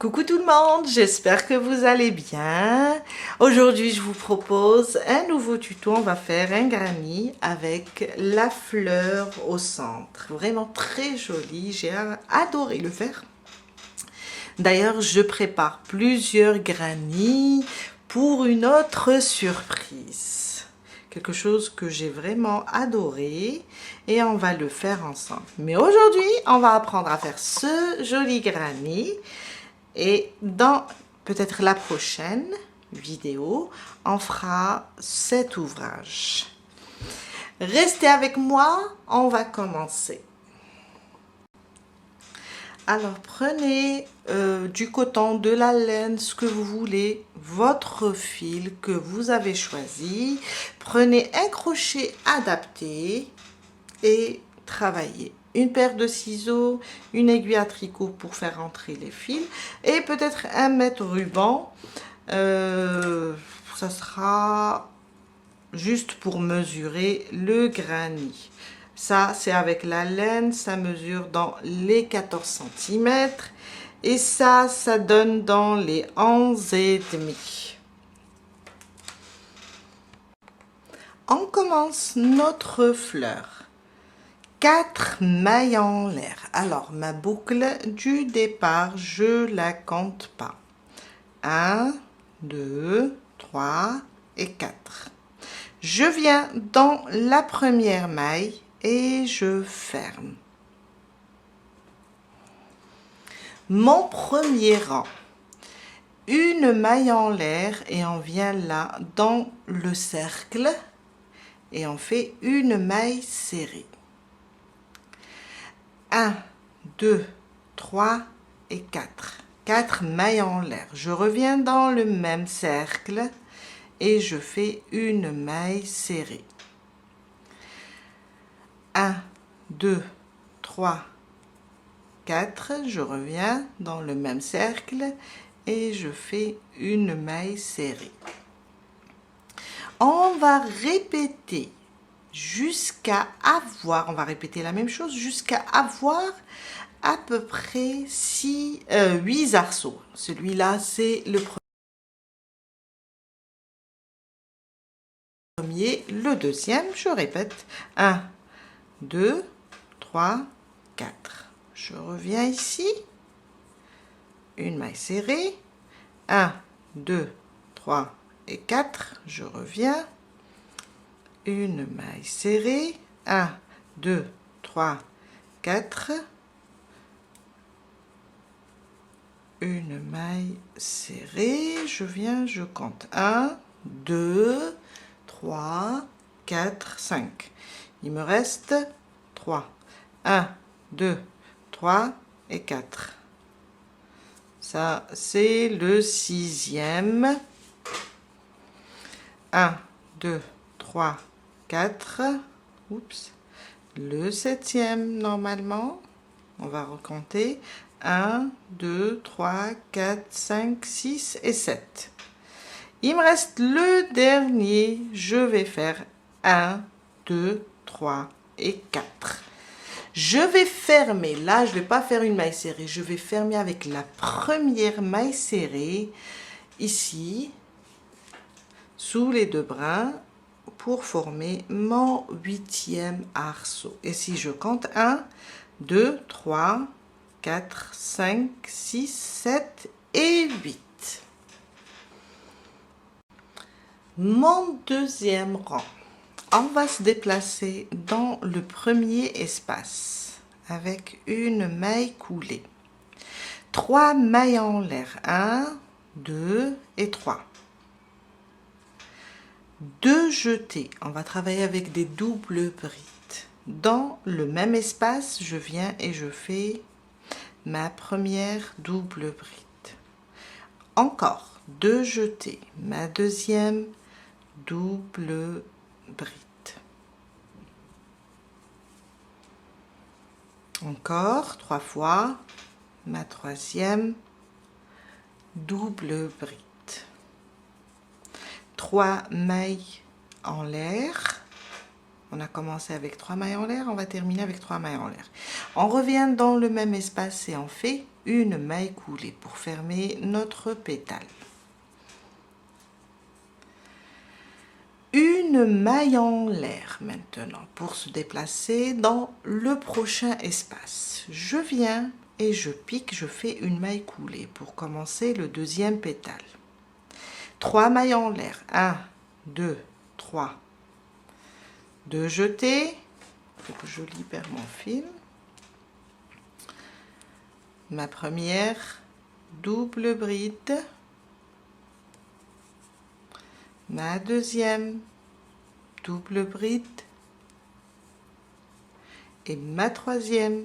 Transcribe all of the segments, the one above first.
Coucou tout le monde, j'espère que vous allez bien. Aujourd'hui, je vous propose un nouveau tuto. On va faire un granny avec la fleur au centre. Vraiment très joli, j'ai adoré le faire. D'ailleurs, je prépare plusieurs granny pour une autre surprise. Quelque chose que j'ai vraiment adoré et on va le faire ensemble. Mais aujourd'hui, on va apprendre à faire ce joli granny. Et dans peut-être la prochaine vidéo, on fera cet ouvrage. Restez avec moi, on va commencer. Alors prenez du coton, de la laine, ce que vous voulez, votre fil que vous avez choisi. Prenez un crochet adapté et travaillez. Une paire de ciseaux, une aiguille à tricot pour faire entrer les fils et peut-être un mètre ruban. Ça sera juste pour mesurer le granny. Ça, c'est avec la laine, ça mesure dans les 14 cm et ça donne dans les 11,5. On commence notre fleur. 4 mailles en l'air. Alors, ma boucle du départ, je la compte pas. 1, 2, 3 et 4. Je viens dans la première maille et je ferme. Mon premier rang. Une maille en l'air et on vient là dans le cercle et on fait une maille serrée. 1, 2, 3 et 4. 4 mailles en l'air. Je reviens dans le même cercle et je fais une maille serrée. 1, 2, 3, 4. Je reviens dans le même cercle et je fais une maille serrée. On va répéter jusqu'à avoir, on va répéter la même chose jusqu'à avoir à peu près 8 arceaux. Celui-là, c'est le premier. Le deuxième, je répète, 1, 2, 3, 4. Je reviens ici, une maille serrée, 1, 2, 3 et 4. Je reviens, une maille serrée, 1, 2, 3, 4. Une maille serrée, je viens, je compte 1, 2, 3, 4, 5. Il me reste 3. 1, 2, 3 et 4. Ça, c'est le 6e. 1, 2, 3, 4. Oups. Le 7e, normalement. On va recompter. 1, 2, 3, 4, 5, 6 et 7. Il me reste le dernier. Je vais faire 1, 2, 3 et 4. Je vais fermer. Là, je ne vais pas faire une maille serrée. Je vais fermer avec la première maille serrée ici, sous les deux brins, pour former mon 8e arceau. Et si je compte 1, 2, 3, 4, 5, 6, 7 et 8. Mon deuxième rang. On va se déplacer dans le premier espace avec une maille coulée. 3 mailles en l'air. 1, 2 et 3. 2 jetés. On va travailler avec des doubles brides. Dans le même espace, je viens et je fais ma première double bride. Encore 2 jetés, ma deuxième double bride. Encore 3 fois, ma troisième double bride. 3 mailles en l'air, On a commencé avec 3 mailles en l'air, on va terminer avec 3 mailles en l'air. On revient dans le même espace et on fait une maille coulée pour fermer notre pétale. Une maille en l'air maintenant pour se déplacer dans le prochain espace. Je viens et je pique, je fais une maille coulée pour commencer le deuxième pétale. 3 mailles en l'air, 1, 2, 3. 2 jetés, il faut que je libère mon fil. Ma première double bride, ma deuxième double bride et ma troisième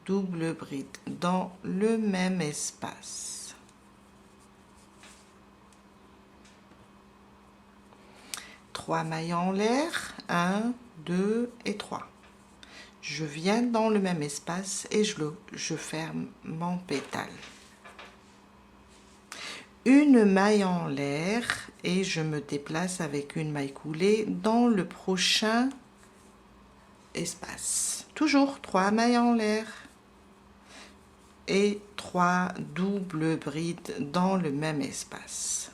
double bride dans le même espace. Trois mailles en l'air, 1, 2 et 3. Je viens dans le même espace et je ferme mon pétale. Une maille en l'air et je me déplace avec une maille coulée dans le prochain espace. Toujours 3 mailles en l'air et 3 doubles brides dans le même espace.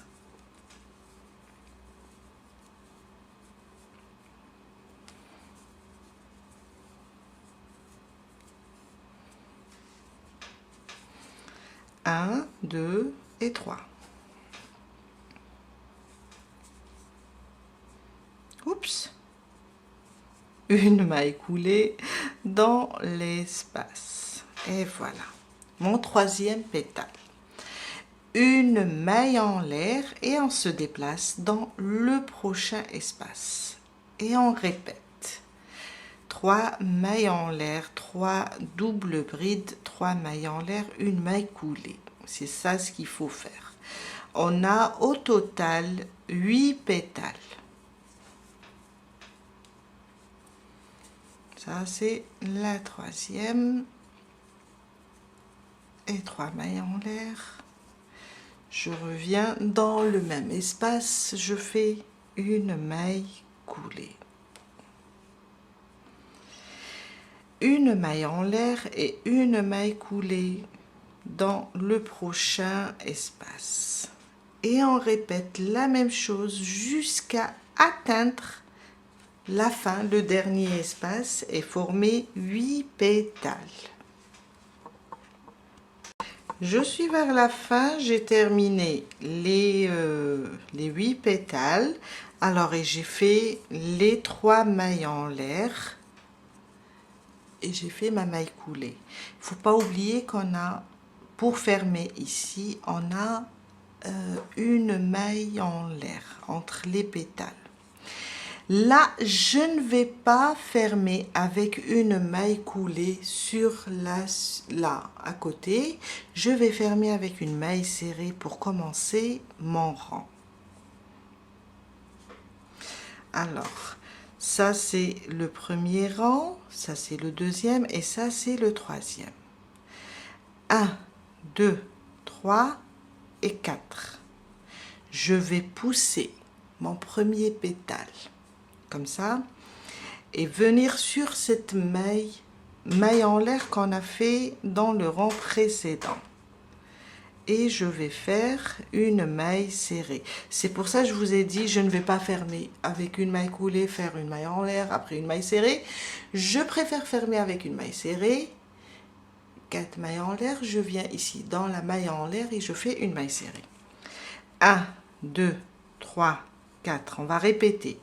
Un, 2 et 3. Oups! Une maille coulée dans l'espace. Et voilà, mon troisième pétale. Une maille en l'air et on se déplace dans le prochain espace. Et on répète. 3 mailles en l'air, 3 doubles brides, 3 mailles en l'air, une maille coulée. C'est ça ce qu'il faut faire. On a au total 8 pétales. Ça, c'est la troisième. Et 3 mailles en l'air. Je reviens dans le même espace. Je fais une maille coulée. Une maille en l'air et une maille coulée dans le prochain espace. Et on répète la même chose jusqu'à atteindre la fin, le dernier espace, et former 8 pétales. Je suis vers la fin, j'ai terminé les 8 pétales. Alors, et j'ai fait les 3 mailles en l'air et j'ai fait ma maille coulée. Il ne faut pas oublier qu'on a, pour fermer ici, on a une maille en l'air entre les pétales. Là, je ne vais pas fermer avec une maille coulée sur là à côté. Je vais fermer avec une maille serrée pour commencer mon rang. Alors, ça c'est le premier rang, ça c'est le deuxième et ça c'est le troisième. 1, 2, 3 et 4. Je vais pousser mon premier pétale comme ça et venir sur cette maille en l'air qu'on a fait dans le rang précédent et je vais faire une maille serrée. C'est pour ça que je vous ai dit je ne vais pas fermer avec une maille coulée, faire une maille en l'air, après une maille serrée. Je préfère fermer avec une maille serrée. 4 mailles en l'air, je viens ici dans la maille en l'air et je fais une maille serrée. 1, 2, 3, 4. On va répéter.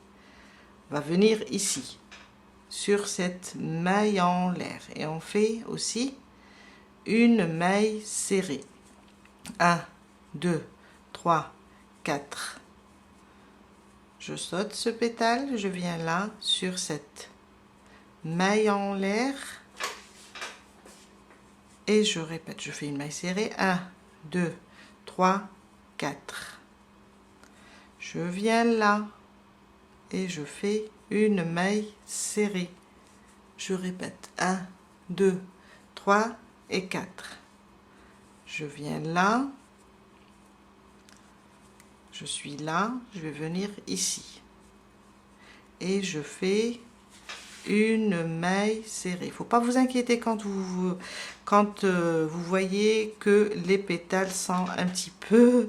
On va venir ici sur cette maille en l'air et on fait aussi une maille serrée. 1, 2, 3, 4. Je saute ce pétale, je viens là sur cette maille en l'air et je répète, je fais une maille serrée. 1, 2, 3, 4. Je viens là et je fais une maille serrée. Je répète 1, 2, 3 et 4. Je viens là, je suis là, je vais venir ici et je fais une maille serrée. Il ne faut pas vous inquiéter quand vous voyez que les pétales sont un petit peu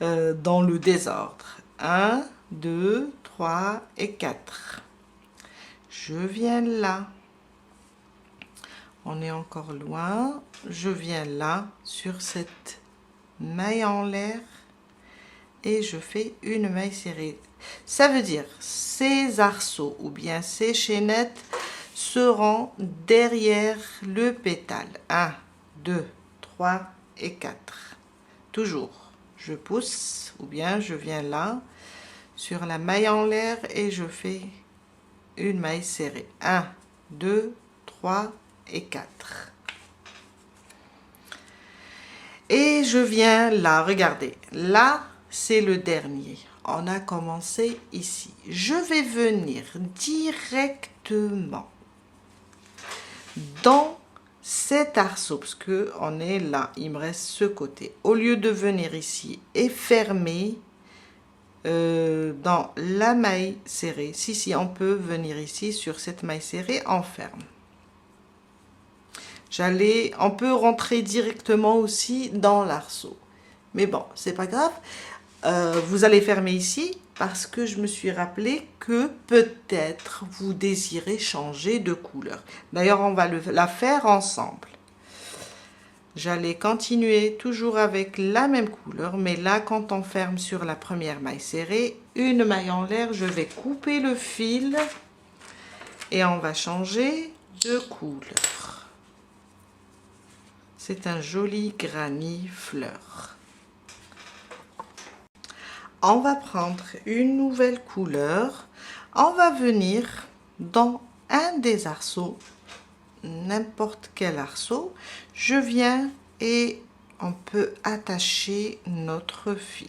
dans le désordre. 1, 2, 3 et 4. Je viens là. On est encore loin. Je viens là sur cette maille en l'air et je fais une maille serrée. Ça veut dire ces arceaux ou bien ces chaînettes seront derrière le pétale. 1, 2, 3 et 4. Toujours, je pousse ou bien je viens là sur la maille en l'air et je fais une maille serrée. 1, 2, 3 et 4. Et je viens là, regardez, là c'est le dernier. On a commencé ici. Je vais venir directement dans cet arceau, parce que on est là, il me reste ce côté. Au lieu de venir ici et fermer dans la maille serrée, si on peut venir ici sur cette maille serrée, on ferme. On peut rentrer directement aussi dans l'arceau. Mais bon, c'est pas grave. Vous allez fermer ici parce que je me suis rappelé que peut-être vous désirez changer de couleur. D'ailleurs, on va la faire ensemble. J'allais continuer toujours avec la même couleur, mais là, quand on ferme sur la première maille serrée, une maille en l'air, je vais couper le fil et on va changer de couleur. C'est un joli granit fleur. On va prendre une nouvelle couleur. On va venir dans un des arceaux, n'importe quel arceau. Je viens et on peut attacher notre fil.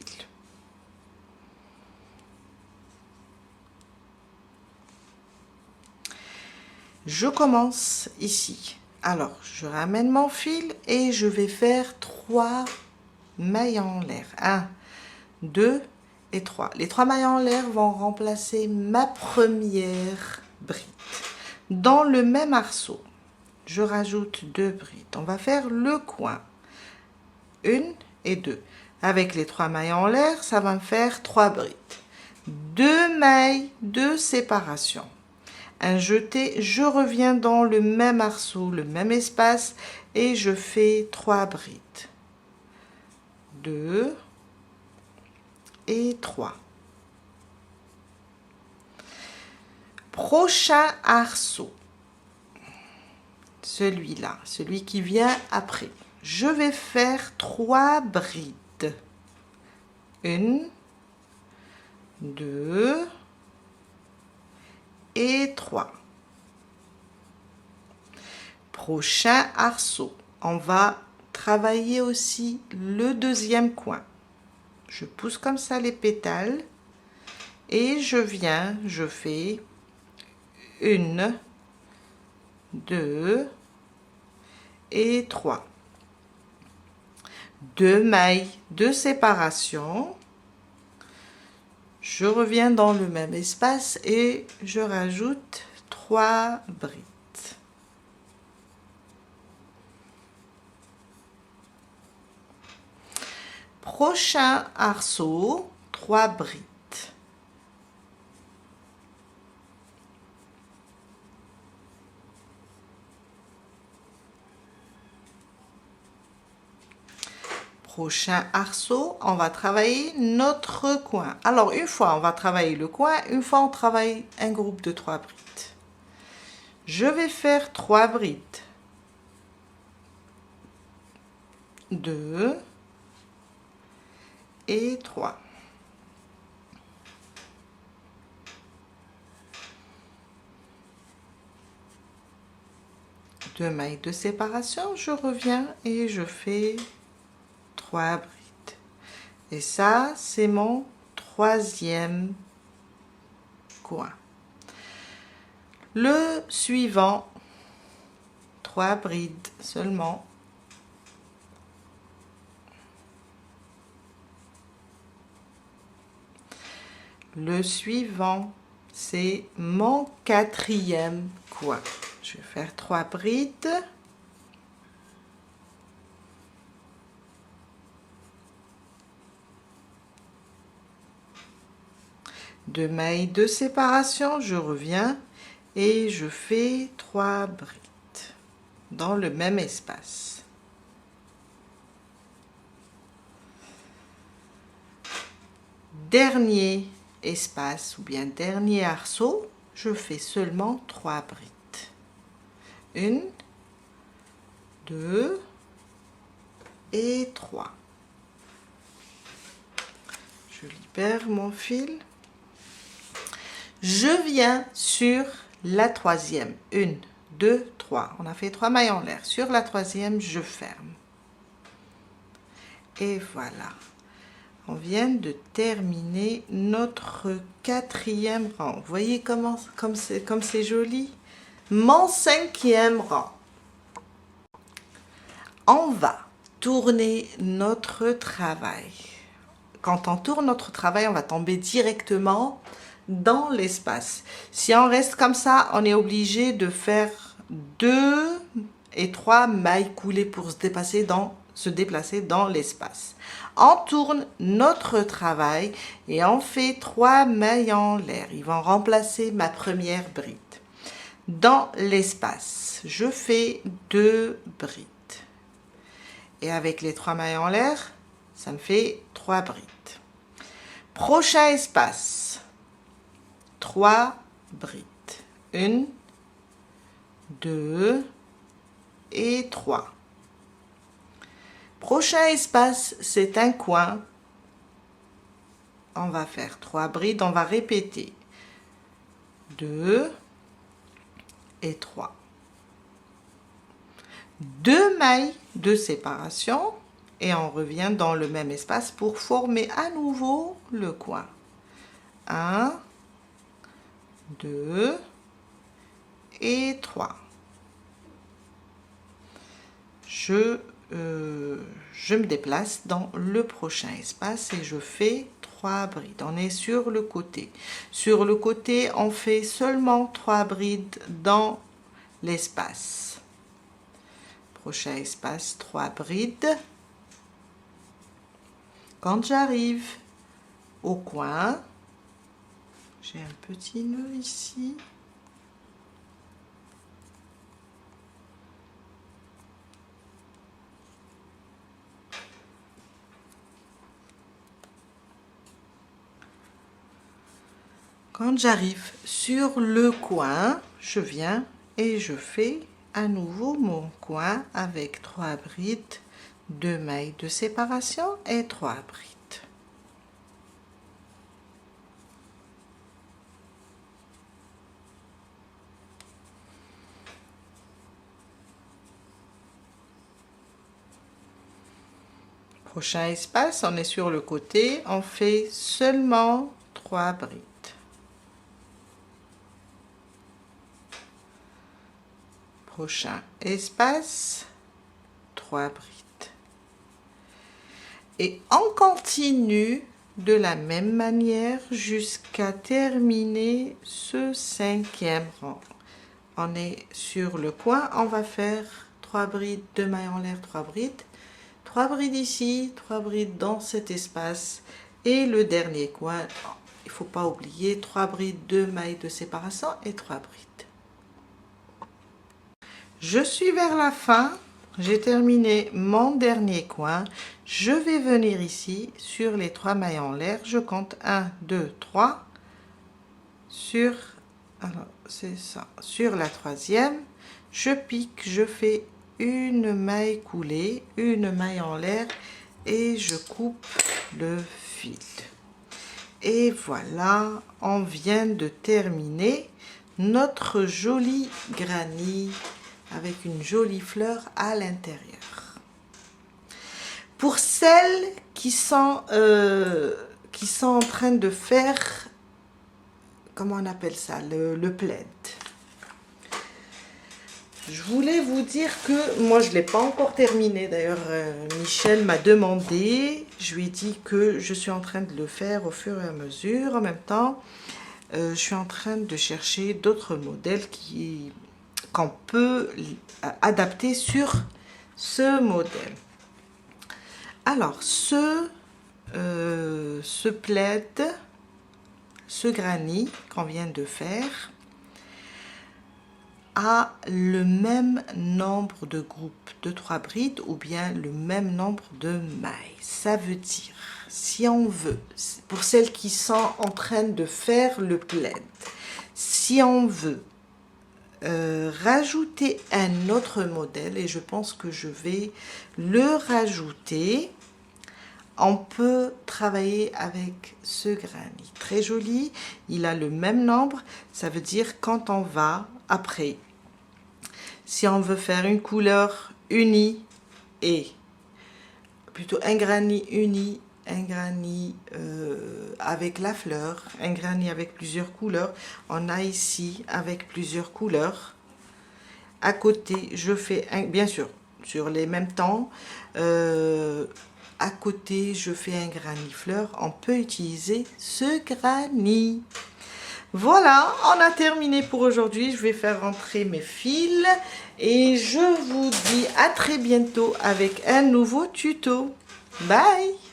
Je commence ici. Alors, je ramène mon fil et je vais faire 3 mailles en l'air. 1, 2 et 3. Les 3 mailles en l'air vont remplacer ma première bride. Dans le même arceau, je rajoute 2 brides. On va faire le coin. 1 et 2. Avec les 3 mailles en l'air, ça va me faire 3 brides. 2 mailles de séparation. Un jeté, je reviens dans le même arceau, le même espace et je fais 3 brides. 2 et 3. Prochain arceau, celui-là, celui qui vient après. Je vais faire 3 brides. 1, 2 et 3. Prochain arceau, on va travailler aussi le deuxième coin. Je pousse comme ça les pétales et je viens, je fais 1, 2 et 3. 2 mailles de séparation. Je reviens dans le même espace et je rajoute 3 brides. Prochain arceau, 3 brides. Prochain arceau, on va travailler notre coin. Alors, une fois on va travailler le coin, une fois on travaille un groupe de 3 brides. Je vais faire 3 brides. 2 et 3. Deux mailles de séparation, je reviens et je fais 3 brides. Et ça, c'est mon troisième coin. Le suivant, 3 brides seulement. Le suivant, c'est mon 4e coin. Je vais faire 3 brides. Deux mailles de séparation, je reviens et je fais 3 brides dans le même espace. Dernier espace ou bien dernier arceau, je fais seulement 3 brides. 1, 2 et 3. Je libère mon fil. Je viens sur la 3e. 1, 2, 3. On a fait 3 mailles en l'air. Sur la 3e, je ferme. Et voilà. On vient de terminer notre 4e rang. Vous voyez comme c'est joli? Mon 5e rang. On va tourner notre travail. Quand on tourne notre travail, on va tomber directement dans l'espace. Si on reste comme ça, on est obligé de faire 2 et 3 mailles coulées pour se déplacer dans l'espace. On tourne notre travail et on fait 3 mailles en l'air. Ils vont remplacer ma première bride. Dans l'espace, je fais 2 brides. Et avec les 3 mailles en l'air, ça me fait 3 brides. Prochain espace, 3 brides. 1, 2 et 3. Prochain espace, c'est un coin. On va faire 3 brides, on va répéter. 2 et 3. 2 mailles de séparation et on revient dans le même espace pour former à nouveau le coin. 1, 2 et 3. Je me déplace dans le prochain espace et je fais 3 brides. On est sur le côté. Sur le côté, on fait seulement 3 brides dans l'espace. Prochain espace, 3 brides. Quand j'arrive au coin, j'ai un petit nœud ici. Quand j'arrive sur le coin, je viens et je fais à nouveau mon coin avec 3 brides, 2 mailles de séparation et 3 brides. Prochain espace, on est sur le côté, on fait seulement 3 brides. Prochain espace, 3 brides. Et on continue de la même manière jusqu'à terminer ce 5e rang. On est sur le coin, on va faire 3 brides, 2 mailles en l'air, 3 brides. 3 brides ici, 3 brides dans cet espace. Et le dernier coin, il ne faut pas oublier, 3 brides, 2 mailles de séparation et 3 brides. Je suis vers la fin, j'ai terminé mon dernier coin. Je vais venir ici sur les 3 mailles en l'air. Je compte 1, 2, 3 sur, alors c'est ça, sur la 3e. Je pique, je fais une maille coulée, une maille en l'air et je coupe le fil. Et voilà, on vient de terminer notre joli granny avec une jolie fleur à l'intérieur. Pour celles qui sont en train de faire, comment on appelle ça, le plaid. Je voulais vous dire que moi je ne l'ai pas encore terminé. D'ailleurs, Michel m'a demandé, je lui ai dit que je suis en train de le faire au fur et à mesure. En même temps, je suis en train de chercher d'autres modèles qu'on peut adapter sur ce modèle. Alors, ce plaid, ce granny qu'on vient de faire, a le même nombre de groupes de 3 brides ou bien le même nombre de mailles. Ça veut dire, si on veut, pour celles qui sont en train de faire le plaid, si on veut rajouter un autre modèle, et je pense que je vais le rajouter, on peut travailler avec ce granny. Très joli, il a le même nombre, ça veut dire quand on va après, si on veut faire une couleur unie et plutôt un granny uni, un granny avec la fleur, un granny avec plusieurs couleurs, on a ici avec plusieurs couleurs. À côté, je fais bien sûr sur les mêmes temps. À côté, je fais un granny fleur. On peut utiliser ce granny. Voilà, on a terminé pour aujourd'hui. Je vais faire rentrer mes fils et je vous dis à très bientôt avec un nouveau tuto. Bye!